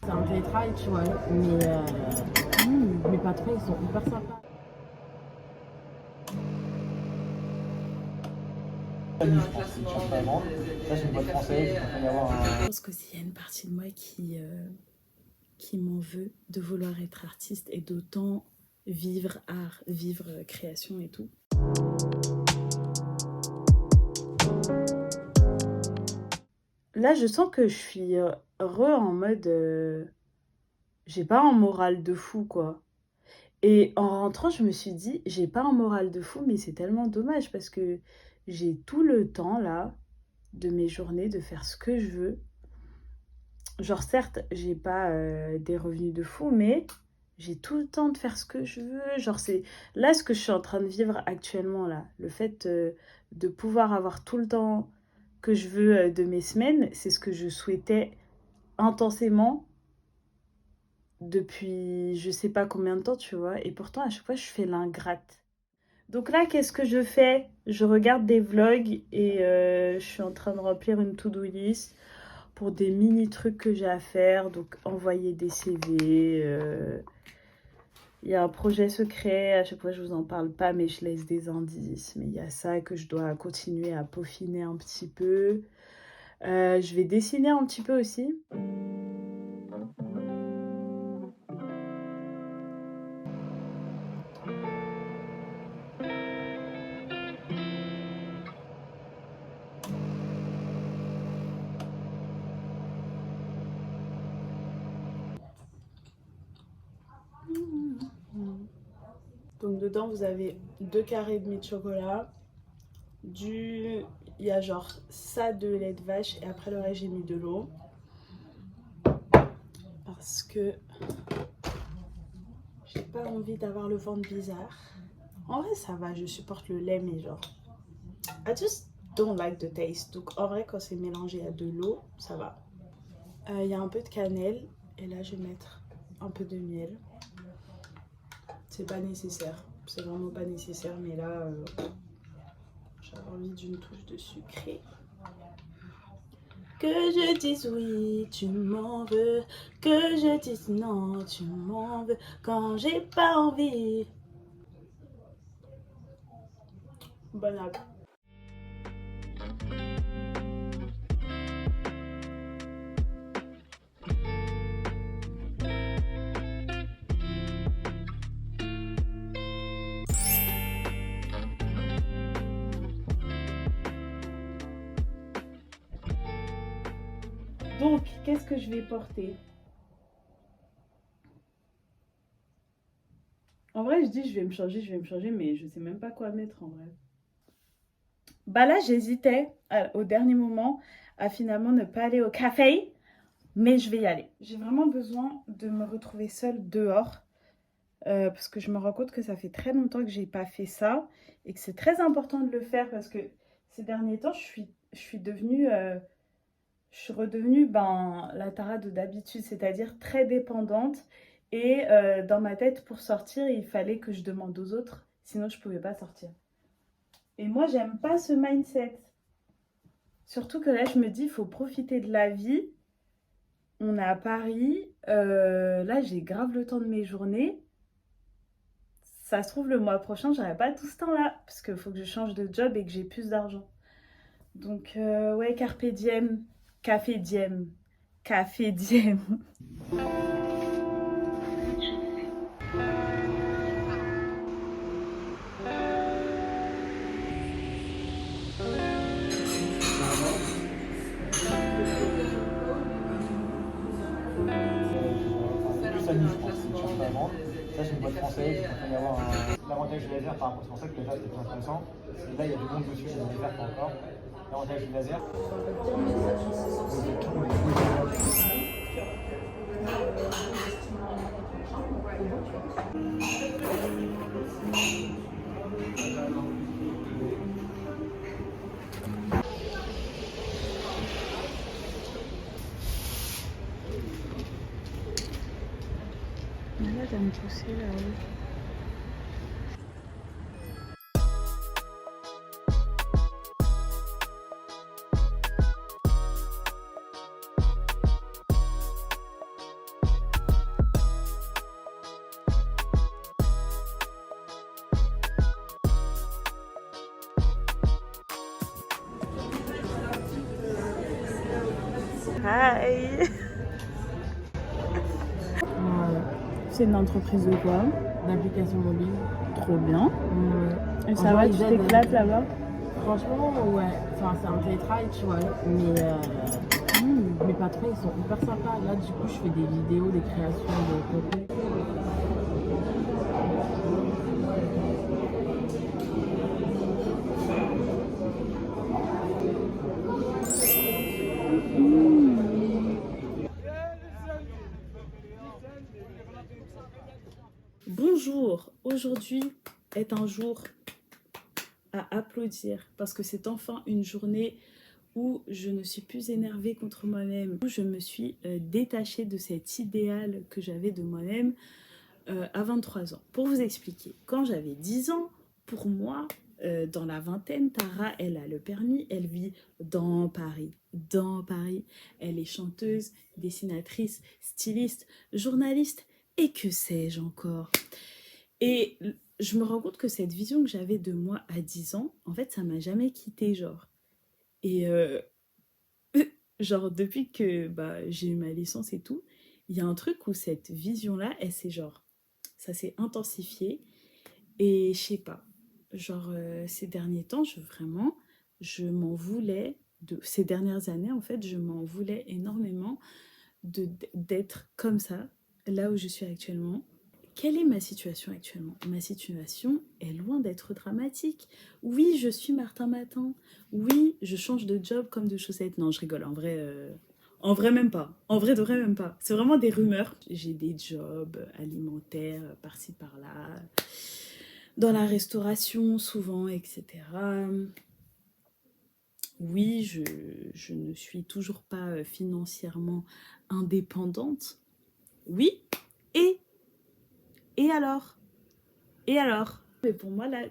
C'est un télétravail, tu vois. Mais mes patrons, ils sont hyper sympas. Je pense pas vendre. Ça, c'est une boîte française. Il faut y avoir Je pense qu'aussi, il y a une partie de moi qui m'en veut de vouloir être artiste et d'autant vivre art, vivre création et tout. Là, je sens que je suis en mode... j'ai pas un moral de fou, quoi. Et en rentrant, je me suis dit, j'ai pas un moral de fou, mais c'est tellement dommage parce que j'ai tout le temps, là, de mes journées, de faire ce que je veux. Genre, certes, j'ai pas des revenus de fou, mais j'ai tout le temps de faire ce que je veux. Genre, c'est là ce que je suis en train de vivre actuellement, là. Le fait de pouvoir avoir tout le temps que je veux de mes semaines, c'est ce que je souhaitais intensément depuis je sais pas combien de temps, tu vois. Et pourtant, à chaque fois, je fais l'ingrate. Donc là, qu'est-ce que je fais? Je regarde des vlogs et je suis en train de remplir une to-do list pour des mini trucs que j'ai à faire. Donc envoyer des CV. Il y a un projet secret, à chaque fois je vous en parle pas, mais je laisse des indices. Mais il y a ça que je dois continuer à peaufiner un petit peu. Je vais dessiner un petit peu aussi. Donc dedans vous avez 2 carrés et demi de chocolat, il y a genre ça de lait de vache et après le reste j'ai mis de l'eau parce que j'ai pas envie d'avoir le ventre bizarre. En vrai ça va, je supporte le lait mais genre I just don't like the taste. Donc en vrai quand c'est mélangé à de l'eau ça va. Il y a un peu de cannelle et là je vais mettre un peu de miel. C'est pas nécessaire, c'est vraiment pas nécessaire mais là j'avais envie d'une touche de sucré. Que je dise oui, tu m'en veux. Que je dise non, tu m'en veux. Quand j'ai pas envie. Bon app. Donc, qu'est-ce que je vais porter? En vrai, je dis je vais me changer, mais je sais même pas quoi mettre en vrai. Bah là, j'hésitais au dernier moment à finalement ne pas aller au café, mais je vais y aller. J'ai vraiment besoin de me retrouver seule dehors parce que je me rends compte que ça fait très longtemps que j'ai pas fait ça et que c'est très important de le faire parce que ces derniers temps, je suis devenue... je suis redevenue la Tara de d'habitude, c'est-à-dire très dépendante. Et dans ma tête, pour sortir, il fallait que je demande aux autres, sinon je ne pouvais pas sortir. Et moi, j'aime pas ce mindset. Surtout que là, je me dis, il faut profiter de la vie. On est à Paris. Là, j'ai grave le temps de mes journées. Ça se trouve, le mois prochain, j'aurai pas tout ce temps-là. Parce qu'il faut que je change de job et que j'ai plus d'argent. Donc, ouais, carpe diem. Café diem. Café diem. plus à Nice, je pense. Je cherche pas à vendre. Ça, c'est une boîte française. Il faut y avoir l'avantage du laser par rapport. C'est pour ça que le laser c'était plus intéressant. Et là, il y a du monde dessus, c'est du laser pas encore. L'avantage du laser. Malade à me pousser là-haut. Hi. C'est une entreprise de quoi? D'application mobile. Trop bien. Ouais. Et ça va, tu t'éclates là-bas? Franchement, ouais. Enfin, c'est un télétravail, tu vois. Mes patrons, ils sont hyper sympas. Là, du coup, je fais des vidéos, des créations de contenu. Bonjour, aujourd'hui est un jour à applaudir parce que c'est enfin une journée où je ne suis plus énervée contre moi-même, où je me suis détachée de cet idéal que j'avais de moi-même à 23 ans. Pour vous expliquer, quand j'avais 10 ans, pour moi, dans la vingtaine, Tara, elle a le permis, elle vit dans Paris. Elle est chanteuse, dessinatrice, styliste, journaliste et que sais-je encore. Et je me rends compte que cette vision que j'avais de moi à 10 ans, en fait, ça m'a jamais quittée, genre. Et genre, depuis que j'ai eu ma licence et tout, il y a un truc où cette vision-là, elle s'est genre, ça s'est intensifié. Et je sais pas, genre, ces derniers temps, je m'en voulais, ces dernières années, en fait, je m'en voulais énormément d'être comme ça, là où je suis actuellement. Quelle est ma situation actuellement? Ma situation est loin d'être dramatique. Oui, je suis Martin Matin. Oui, je change de job comme de chaussettes. Non, je rigole. En vrai, même pas. En vrai, de vrai, même pas. C'est vraiment des rumeurs. J'ai des jobs alimentaires par-ci, par-là. Dans la restauration, souvent, etc. Oui, je ne suis toujours pas financièrement indépendante. Oui, et Et alors? Et alors? Mais pour moi, là,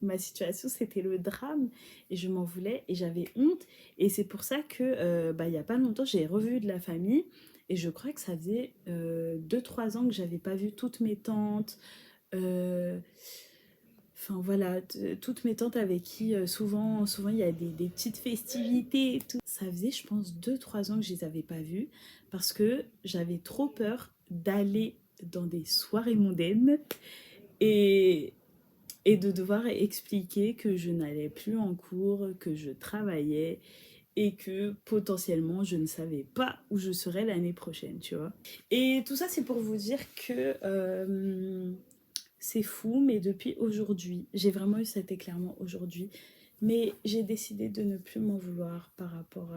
ma situation, c'était le drame. Et je m'en voulais et j'avais honte. Et c'est pour ça que, il n'y a pas longtemps, j'ai revu de la famille. Et je crois que ça faisait 2-3 ans que j'avais pas vu toutes mes tantes. euh, Enfin voilà, toutes mes tantes avec qui souvent il y a des petites festivités et tout. Ça faisait, je pense, 2-3 ans que je les avais pas vues parce que j'avais trop peur d'aller dans des soirées mondaines et, et de devoir expliquer que je n'allais plus en cours, que je travaillais et que potentiellement je ne savais pas où je serais l'année prochaine, tu vois. Et tout ça, c'est pour vous dire que c'est fou, mais depuis aujourd'hui, j'ai vraiment eu cet éclairement aujourd'hui, mais j'ai décidé de ne plus m'en vouloir par rapport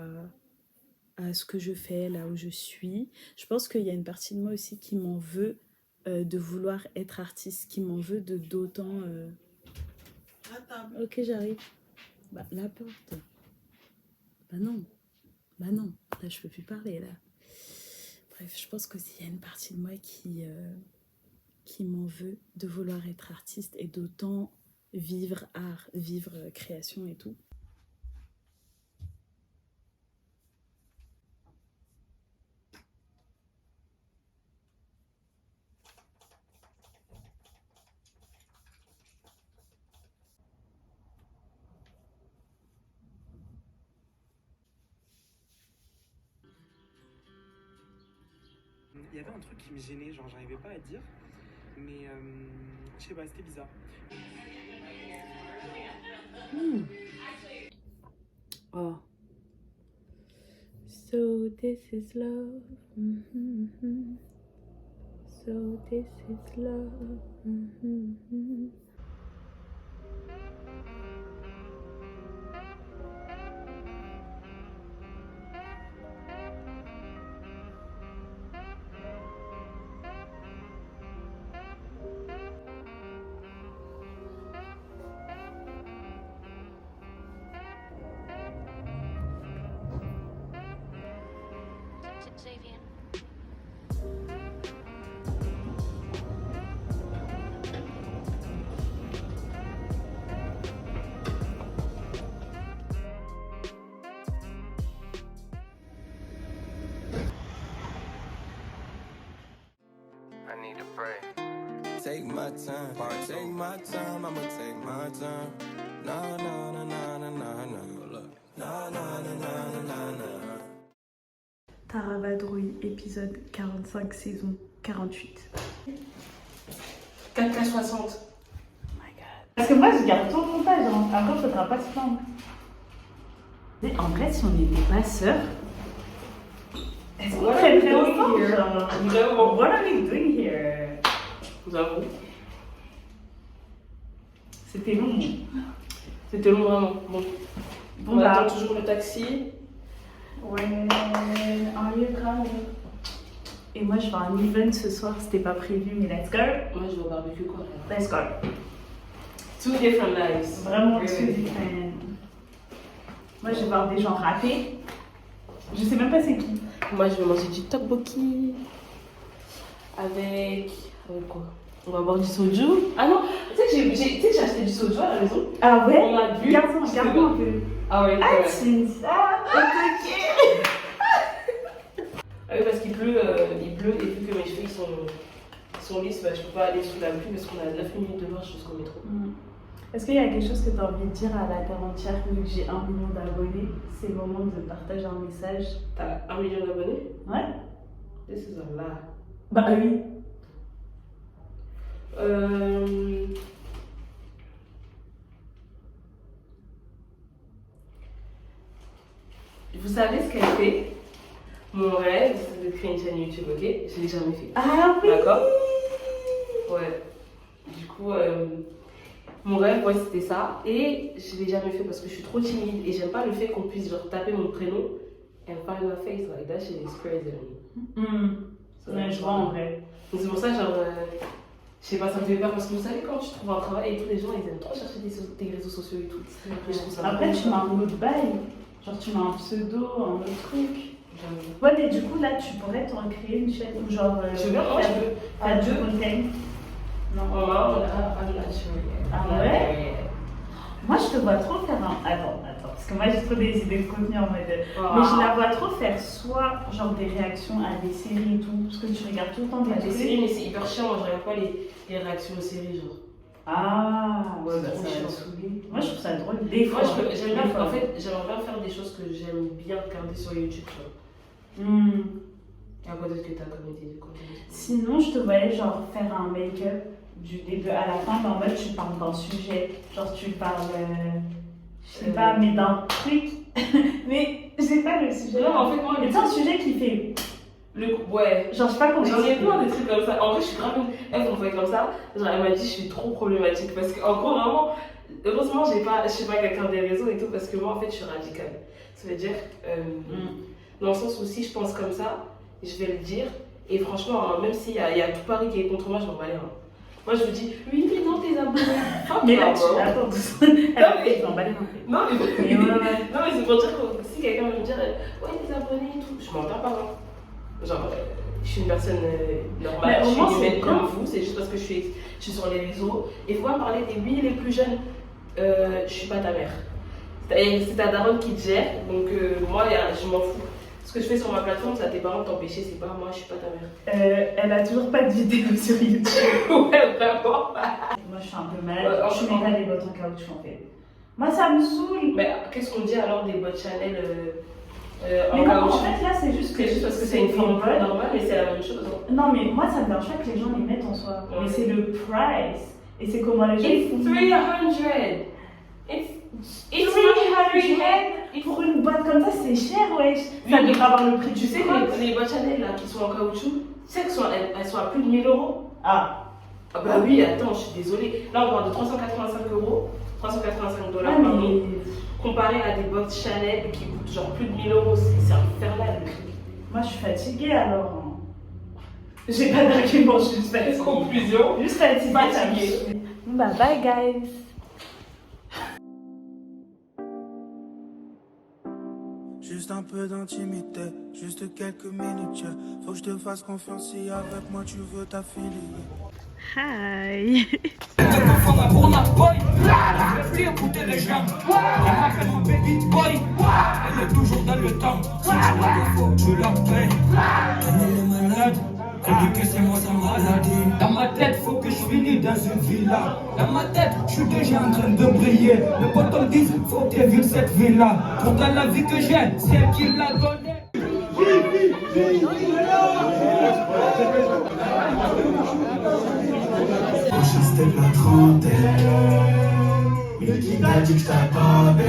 à ce que je fais, là où je suis. Je pense qu'il y a une partie de moi aussi qui m'en veut de vouloir être artiste, qui m'en veut de d'autant... Ok, j'arrive. La porte. Non. Non. Là, je peux plus parler, là. Bref, je pense qu'il y a une partie de moi qui m'en veut de vouloir être artiste et d'autant vivre art, vivre création et tout. Il y avait un truc qui me gênait, genre j'arrivais pas à dire, mais je sais pas, c'était bizarre. Oh. So this is love. Mm-hmm. So this is love. Mm-hmm. Xavier. I need to pray. Take my time, take my time, I'ma take my time. Nah, nah, nah, nah, nah, nah, nah. Look. Nah, nah, nah, nah, nah, nah, nah. Tara Vadrouille, épisode 45, saison 48. 4K60. Oh my god. Parce que moi, je garde tout le montage, hein. Après, faudra pas se plaindre. En vrai, si on n'était pas sœurs, est-ce qu'on ferait ensemble, genre? Vraiment. What are we doing here? Nous avons. C'était long. C'était long, vraiment. Bon. Bon, On bah. attend toujours le taxi. When are you coming? Et moi, je vais à un event ce soir, c'était pas prévu, mais let's go. Moi, je vais au barbecue quoi. Let's go. Two different lives. Vraiment Oui, tout oui. différent. Moi, je vais voir des gens rapper. Je sais même pas c'est qui. Moi, je vais manger du tteokbokki. Avec quoi? On va boire du soju. Ah non, tu sais que j'ai acheté du soju à la maison. Ah ouais? On a bu. Garde-moi un peu. Ah ouais, Ah, ouais. c'est ça. Ah oui, parce qu'il pleut, et vu que mes cheveux ils sont lisses, bah, je peux pas aller sous la pluie parce qu'on a 9 minutes de marche jusqu'au métro. Est-ce qu'il y a quelque chose que tu as envie de dire à la terre entière vu que j'ai 1 million d'abonnés? C'est le moment de partager un message. T'as 1 million d'abonnés? Ouais? This is a lot. Bah oui. Vous savez ce qu'elle fait? Mon rêve, c'est de créer une chaîne YouTube, ok? Je l'ai jamais fait. Ah oui. D'accord? Ouais. Du coup, mon rêve, ouais, c'était ça. Et je l'ai jamais fait parce que je suis trop timide et j'aime pas le fait qu'on puisse genre taper mon prénom and find my face. Like that shit is crazy. Ouais, je vois en vrai. Donc c'est pour ça, genre, je sais pas, ça me fait peur parce que vous savez, quand tu trouves un travail et tous les gens, ils aiment trop chercher tes réseaux sociaux et tout. Et je trouve ça Après, trop tu mets un autre bail. Genre, tu mets un pseudo, un autre truc. Ouais, mais du coup, là, tu pourrais t'en créer une chaîne ou genre. Je veux bien, moi, je veux. À deux content. Non. Ah ouais? Moi, je te vois trop faire un. Attends, parce que moi, j'ai trop des idées de contenu en mode. Mais je la vois trop faire soit genre des réactions à des séries et tout, parce que tu regardes tout le temps des Des trucs. séries, mais c'est hyper chiant, moi je regarde pas les réactions aux séries, genre. Ah, ouais, bah C'est trop ça va chiant. te saouler. Moi, je trouve ça drôle. Des fois, Moi, j'aime des bien, fois. en fait, j'aimerais bien faire des choses que j'aime bien regarder sur YouTube, tu vois. Et à quoi d'autre que t'as comme idée de contenu? Sinon, je te voyais genre faire un make-up du début à la fin, mais en mode tu parles d'un sujet. Genre tu parles, je sais pas, mais d'un truc. Mais je sais pas le sujet. Non, en fait, moi, Mais c'est un sujet qui fait. Ouais. Genre, je sais pas comment J'en ai expliquer. plein des trucs comme ça. En vrai, je suis grave. Elle, on fait comme ça. Genre, elle m'a dit, je suis trop problématique. Parce qu'en gros, vraiment, heureusement, je suis pas quelqu'un des réseaux et tout. Parce que moi, en fait, je suis radicale. Ça veut dire, dans le sens où si je pense comme ça, je vais le dire. Et franchement, hein, même s'il y a tout Paris qui est contre moi, je m'en bats les reins. Moi, je me dis, oui, mais non, tes abonnés. Mais là, tu attends, mais- tu m'emballes Non, mais, Mais ouais. non, mais c'est pour dire que si quelqu'un va me dire, ouais, tes abonnés et tout, je m'en bats pas. Hein. Genre, je suis une personne normale, Mais au je moins, suis c'est humaine bien. comme vous, c'est juste parce que je suis sur les réseaux. Et faut pas me parler des oui, les plus jeunes, je suis pas ta mère. C'est ta daronne qui te gère, donc moi, je m'en fous. Ce que je fais sur ma plateforme, c'est à tes parents de t'empêcher, c'est pas moi, je suis pas ta mère. Elle a toujours pas de vidéo sur YouTube. Ouais, vraiment. Moi, je suis un peu malade. Ouais, Je mets pas des bottes en caoutchouc en fait. Moi, ça me saoule. Mais qu'est-ce qu'on dit alors des bots Chanel Mais en non, en caoutchouc? fait, là, c'est juste que. C'est juste parce que c'est une forme bonne. normale, mais c'est la même chose. Hein. Non, mais moi, ça me dérange pas que les gens les mettent en soi. Ouais. Mais c'est le price. Et c'est comment les gens. It's font. 300. It's 300. Pour une boîte comme ça, c'est cher, wesh. Ça Oui, devrait avoir le prix du Tu sais crocs. que les boîtes Chanel là, qui sont en caoutchouc, tu sais qu'elles sont à plus de 1000 euros. Ah, Ah bah oui, attends, je suis désolée. Là, on parle de 385 euros, 385 $, ouais, pardon. mais. Comparé à des boîtes Chanel qui coûtent genre plus de 1000 euros, c'est infernal le prix. Moi, je suis fatiguée alors. Hein. J'ai pas d'argument, je suis juste fatiguée. Conclusion. Juste fatiguée. Fatiguée. ça me saoule. Bon, bah, bye, guys. Juste un peu d'intimité, juste quelques minutes. Yeah. Faut que je te fasse confiance si avec moi tu veux t'affilier. Hi. Pour la boy, je veux plus écouter les gens. Elle m'appelle mon baby boy, elle est toujours dans le temps. Si tu as des faux, tu la payes. Elle est malade, elle dit que c'est moi sa maladie. Dans ma tête, faut que je finisse dans une villa. Dans ma tête, je suis déjà en train de briller. Les potes me disent, faut que tu cette villa. Pourtant la vie que j'ai, c'est elle qui l'a donnée. C'était de la trentaine, mais qui t'a dit que je t'attendais?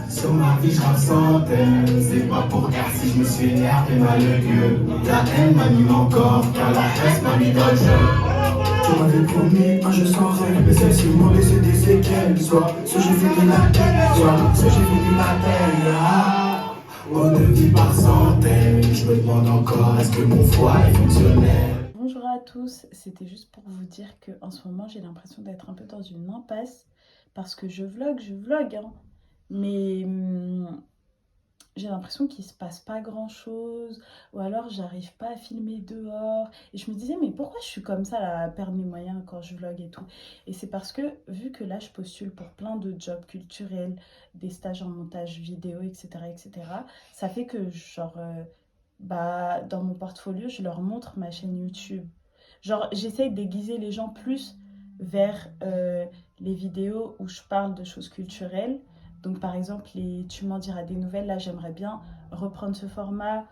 Sur ma vie je ressentais, c'est pas pour R si je me suis énervé malheureux. La haine m'anime encore, car la haine m'a mis dans le jeu. Tu m'avais promis un jeu sans règle, mais celle-ci m'ont laissé des séquelles. Soit ce j'ai fini la tête, soit ce j'ai fini la tête. Oh, de vie par centaines, je me demande encore est-ce que mon foie est fonctionnel. Bonjour à tous, c'était juste pour vous dire que en ce moment j'ai l'impression d'être un peu dans une impasse parce que je vlog hein, mais j'ai l'impression qu'il se passe pas grand chose ou alors j'arrive pas à filmer dehors et je me disais mais pourquoi je suis comme ça là, à perdre mes moyens quand je vlog et tout, et c'est parce que vu que là je postule pour plein de jobs culturels, des stages en montage vidéo etc, ça fait que genre dans mon portfolio, je leur montre ma chaîne YouTube. Genre, j'essaye d'aiguiser les gens plus vers les vidéos où je parle de choses culturelles. Donc, par exemple, Tu m'en diras des nouvelles. Là, j'aimerais bien reprendre ce format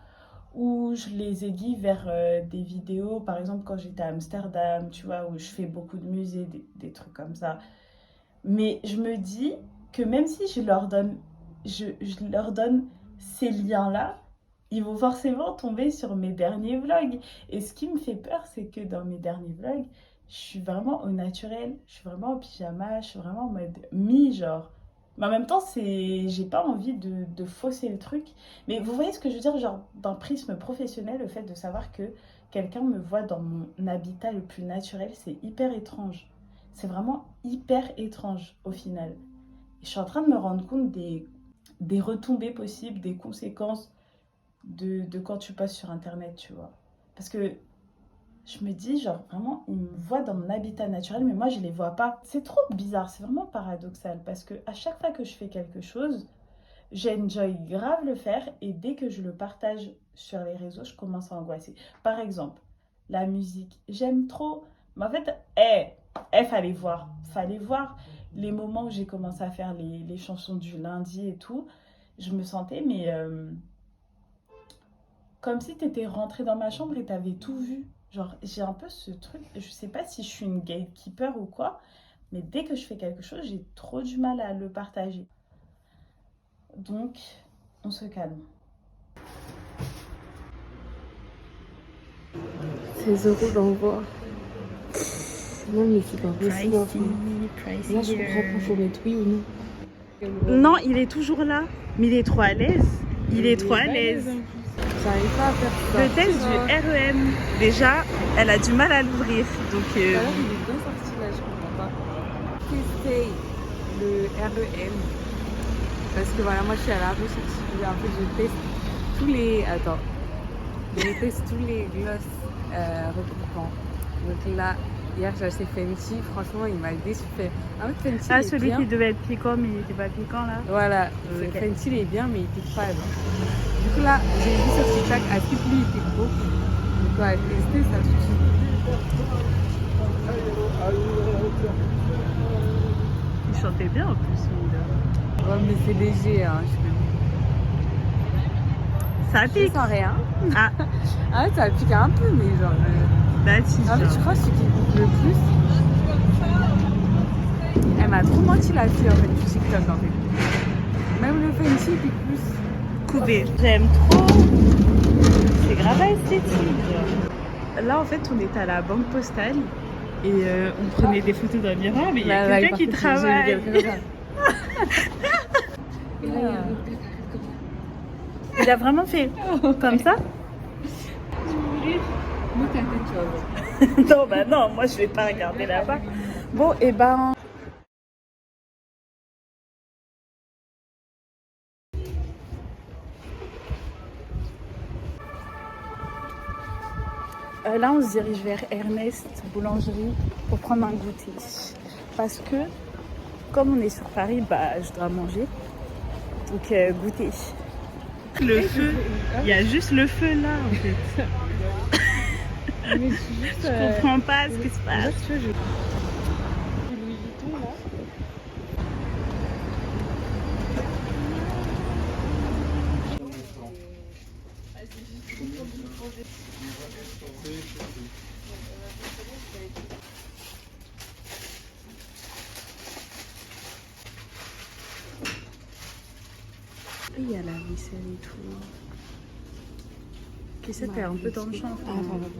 où je les aiguille vers des vidéos. Par exemple, quand j'étais à Amsterdam, tu vois, où je fais beaucoup de musées, des trucs comme ça. Mais je me dis que même si je leur donne ces liens-là, ils vont forcément tomber sur mes derniers vlogs. Et ce qui me fait peur, c'est que dans mes derniers vlogs, je suis vraiment au naturel, je suis vraiment au pyjama, je suis vraiment en mode genre. Mais en même temps, j'ai pas envie de fausser le truc. Mais vous voyez ce que je veux dire, genre d'un prisme professionnel, le fait de savoir que quelqu'un me voit dans mon habitat le plus naturel, c'est hyper étrange. C'est vraiment hyper étrange au final. Et je suis en train de me rendre compte des retombées possibles, des conséquences de quand tu passes sur internet, tu vois. Parce que je me dis, genre, vraiment, ils me voient dans mon habitat naturel, mais moi, je les vois pas. C'est trop bizarre, c'est vraiment paradoxal, parce que à chaque fois que je fais quelque chose, j'enjoy grave le faire, et dès que je le partage sur les réseaux, je commence à angoisser. Par exemple, la musique, j'aime trop, mais en fait, fallait voir les moments où j'ai commencé à faire les chansons du lundi et tout, je me sentais, mais comme si t'étais rentrée dans ma chambre et t'avais tout vu. Genre, j'ai un peu ce truc, je sais pas si je suis une gatekeeper ou quoi, mais dès que je fais quelque chose, j'ai trop du mal à le partager. Donc, on se calme. 16 € d'envoi. Non, mais c'est pas possible. Là, je comprends pas, faut mettre oui ou non. Non, il est toujours là, mais il est trop à l'aise. J'arrive pas à faire ça. Le test du REM, déjà, elle a du mal à l'ouvrir. Donc, Alors, il est bien sorti là, je comprends pas. Tester le REM. Parce que voilà, moi je suis à la recherche. En fait, je teste tous les. Attends. Je teste tous les gloss regroupants. Donc là, hier j'ai acheté Fenty. Franchement, il m'a déçu. En fait, Fenty. ah, il est celui bien. qui devait être piquant, mais il n'était pas piquant là. Voilà, Ok. Fenty il est bien, mais il pique pas. Genre. Du coup, là, j'ai vu sur TikTok à qui lui il pique beaucoup. Donc, on va tester ça tout de suite. Il chantait bien en plus, celui-là. Ouais, mais c'est léger, hein. Ça Je pique. sens rien. Ah, Ah ouais, ça pique un peu, mais genre. là, si, En fait, je crois que ce qui pique le plus. Elle m'a trop menti la fille en fait du TikTok en fait. Même le Fenty il pique plus. Koubé. J'aime trop. C'est grave esthétique. Là, en fait, on est à la banque postale et on prenait des photos dans le miroir, mais il y a Là, quelqu'un qui par contre, j'ai vu travaille. quelqu'un comme ça. Il a vraiment fait comme ça. Nous ta tête, tu vois. Non, bah non, moi je vais pas regarder là-bas. Bon, et ben. Là, on se dirige vers Ernest Boulangerie pour prendre un goûter. Parce que, comme on est sur Paris, bah, je dois manger. Donc, goûter. Le feu, il y a juste le feu là en fait. Mais juste, Je comprends pas ce qui se passe. Tu vois, Louis Vuitton là. vaisselle et tout. Qui c'était un peu dans le champ. Ah, pardon.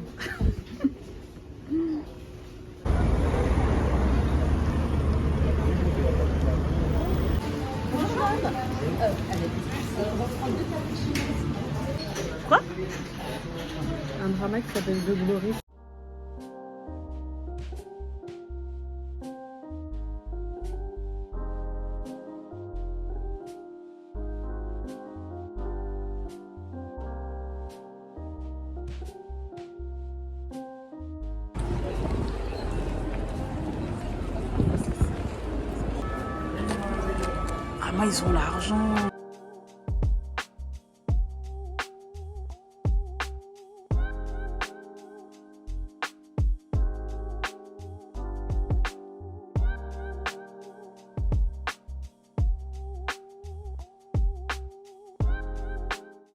Quoi? Un drama qui s'appelle The Glory. Ah, moi, ils ont l'argent.